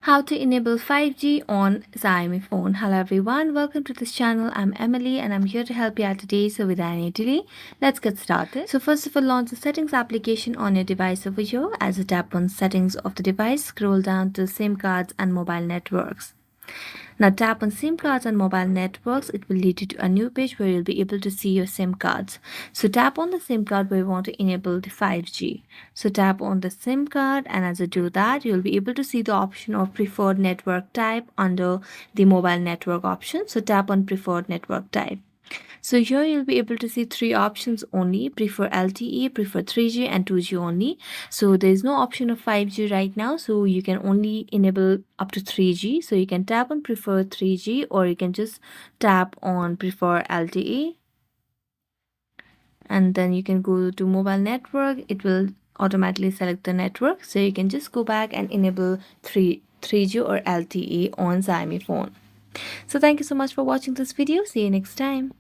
How to enable 5G on Xiaomi phone. Hello everyone, welcome to this channel. I'm Emily and I'm here to help you out today. So without any delay, let's get started. So first of all, launch the settings application on your device over here. As you tap on settings of the device, scroll down to SIM cards and mobile networks. Now tap on SIM cards and mobile networks. It will lead you to a new page where you'll be able to see your SIM cards. So tap on the SIM card where you want to enable the 5G. So tap on the SIM card, and as you do that, you'll be able to see the option of preferred network type under the mobile network option. So tap on preferred network type. So here you'll be able to see three options only: prefer LTE, prefer 3G and 2G only. So there's no option of 5G right now, so you can only enable up to 3G. So you can tap on prefer 3G, or you can just tap on prefer LTE, and then you can go to mobile network. It will automatically select the network, so you can just go back and enable 3G or LTE on Xiaomi phone. So thank you so much for watching this video. See you next time.